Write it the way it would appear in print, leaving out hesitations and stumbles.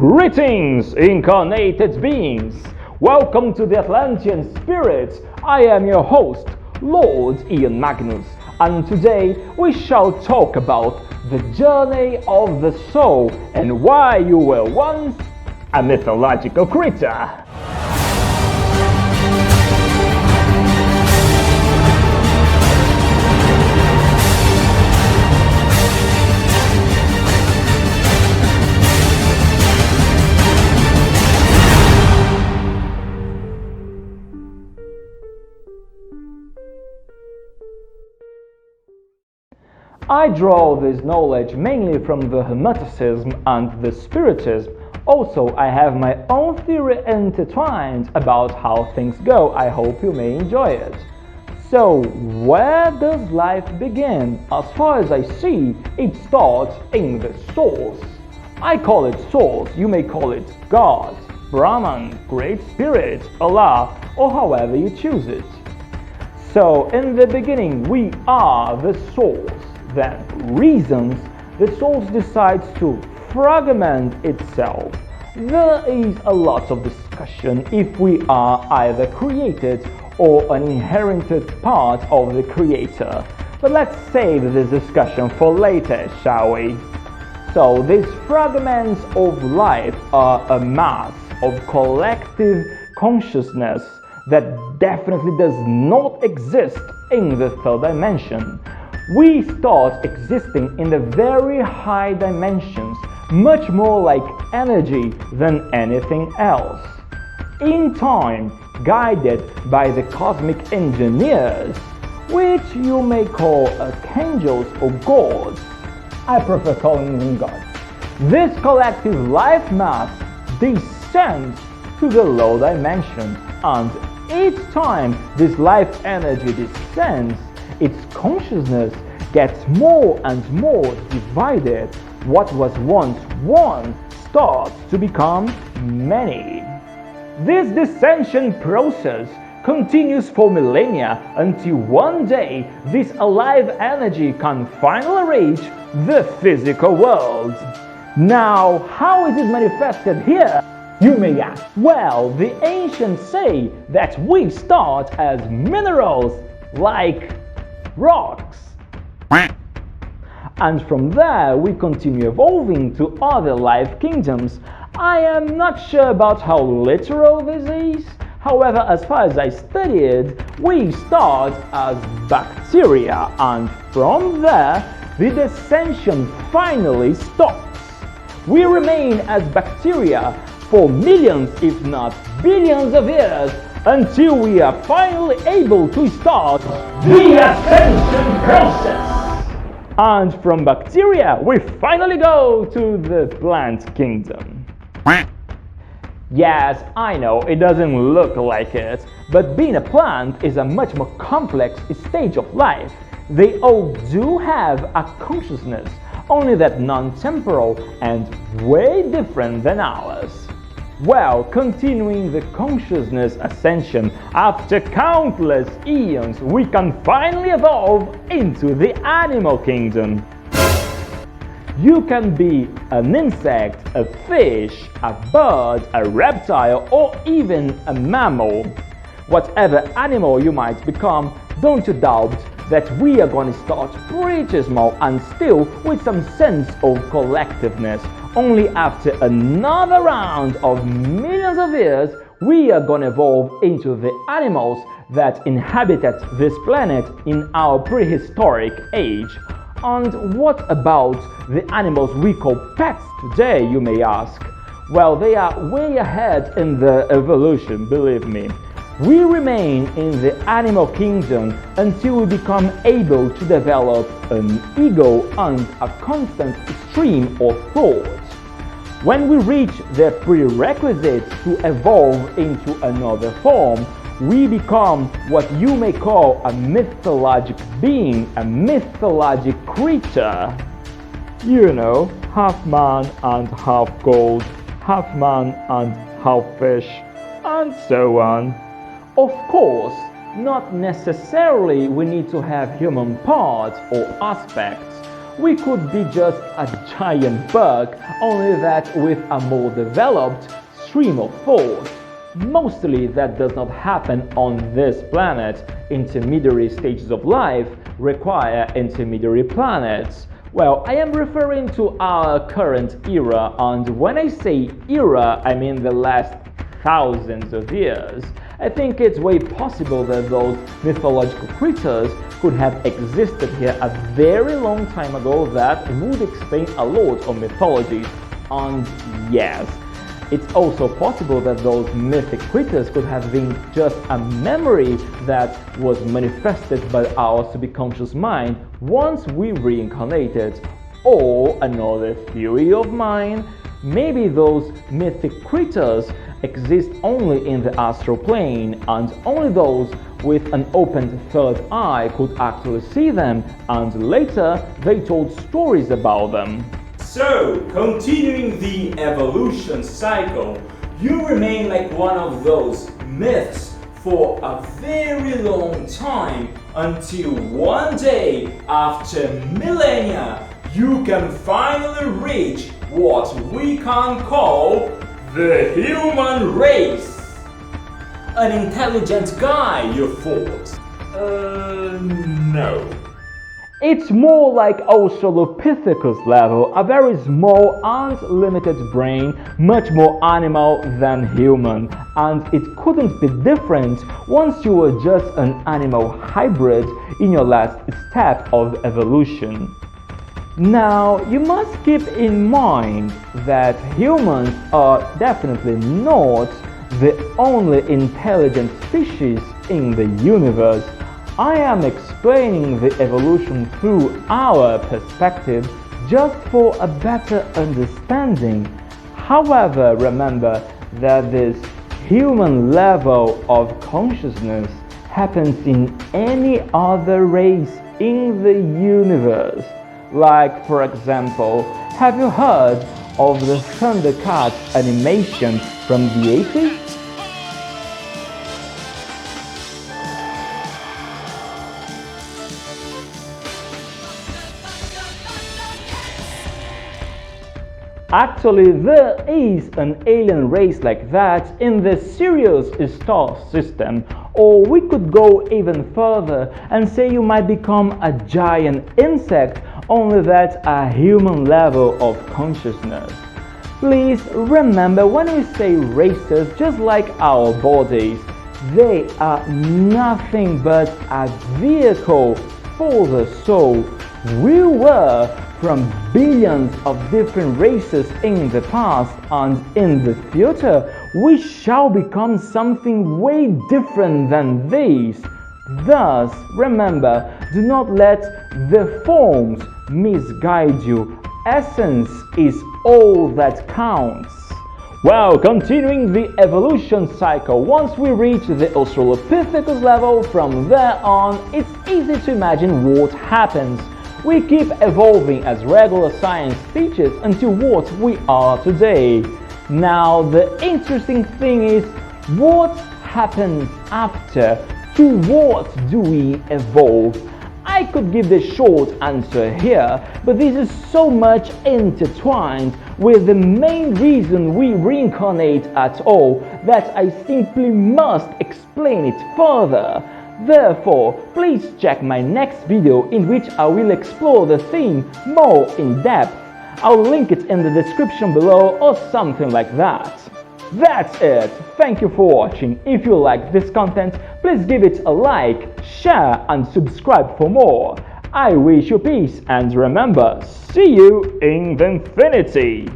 Greetings, incarnated beings! Welcome to the Atlantean Spirit. I am your host, Lord Ian Magnus, and today we shall talk about the journey of the soul and why you were once a mythological creature. I draw this knowledge mainly from the Hermeticism and the Spiritism. Also, I have my own theory intertwined about how things go. I hope you may enjoy it. So, where does life begin? As far as I see, it starts in the source. I call it source, you may call it God, Brahman, Great Spirit, Allah, or however you choose it. So, in the beginning, we are the source. Then reasons, the soul decides to fragment itself. There is a lot of discussion if we are either created or an inherited part of the creator. But let's save this discussion for later, shall we? So these fragments of life are a mass of collective consciousness that definitely does not exist in the third dimension. We start existing in the very high dimensions, much more like energy than anything else. In time, guided by the cosmic engineers, which you may call archangels or gods. I prefer calling them gods. This collective life mass descends to the low dimension, and each time this life energy descends, its consciousness gets more and more divided. What was once one starts to become many. This descension process continues for millennia until one day this alive energy can finally reach the physical world. Now, how is it manifested here? You may ask. Well, the ancients say that we start as minerals like rocks, and from there we continue evolving to other life kingdoms. I am not sure about how literal this is. However, as far as I studied, we start as bacteria, and from there the descension finally stops. We remain as bacteria for millions, if not billions of years, until we are finally able to start the ascension process. And from bacteria, we finally go to the plant kingdom. Yes, I know, it doesn't look like it, but being a plant is a much more complex stage of life. They all do have a consciousness, only that non-temporal and way different than ours. Well, continuing the consciousness ascension, after countless eons, we can finally evolve into the animal kingdom. You can be an insect, a fish, a bird, a reptile, or even a mammal. Whatever animal you might become, don't you doubt that we are going to start pretty small and still with some sense of collectiveness. Only after another round of millions of years, we are gonna evolve into the animals that inhabited this planet in our prehistoric age. And what about the animals we call pets today, you may ask? Well, they are way ahead in the evolution, believe me. We remain in the animal kingdom until we become able to develop an ego and a constant stream of thought. When we reach the prerequisites to evolve into another form, we become what you may call a mythologic being, a mythologic creature. You know, half man and half gold, half man and half fish, and so on. Of course, not necessarily we need to have human parts or aspects. we could be just a giant bug, only that with a more developed stream of thought. Mostly that does not happen on this planet. Intermediary stages of life require intermediary planets. Well, I am referring to our current era, and when I say era, I mean the last thousands of years. I think it's way possible that those mythological creatures could have existed here a very long time ago. That would explain a lot of mythologies. And yes, it's also possible that those mythic creatures could have been just a memory that was manifested by our subconscious mind once we reincarnated. Or another theory of mine, maybe those mythic creatures exist only in the astral plane, and only those with an opened third eye could actually see them, and later they told stories about them. So, continuing the evolution cycle, you remain like one of those myths for a very long time, until one day, after millennia, you can finally reach what we can call the human race. An intelligent guy, you thought? No. It's more like Australopithecus level, a very small and limited brain, much more animal than human, and it couldn't be different once you were just an animal hybrid in your last step of evolution. Now, you must keep in mind that humans are definitely not the only intelligent species in the universe. I am explaining the evolution through our perspective just for a better understanding. However, remember that this human level of consciousness happens in any other race in the universe. Like, for example, have you heard of the Thundercats animation from the 80s? Actually, there is an alien race like that in the Sirius star system. Or we could go even further and say you might become a giant insect, only that a human level of consciousness. Please remember, when we say races, just like our bodies, they are nothing but a vehicle for the soul. We were from billions of different races in the past, and in the future we shall become something way different than these. Thus, remember, do not let the forms misguide you. Essence is all that counts. Well, continuing the evolution cycle, once we reach the Australopithecus level, from there on, it's easy to imagine what happens. We keep evolving as regular science teaches until what we are today. Now, the interesting thing is, what happens after? To what do we evolve? I could give the short answer here, but this is so much intertwined with the main reason we reincarnate at all that I simply must explain it further. Therefore, please check my next video in which I will explore the theme more in depth. I'll link it in the description below or something like that. That's it. Thank you for watching. If you like this content, please give it a like, share and subscribe for more. I wish you peace and remember, see you in the infinity.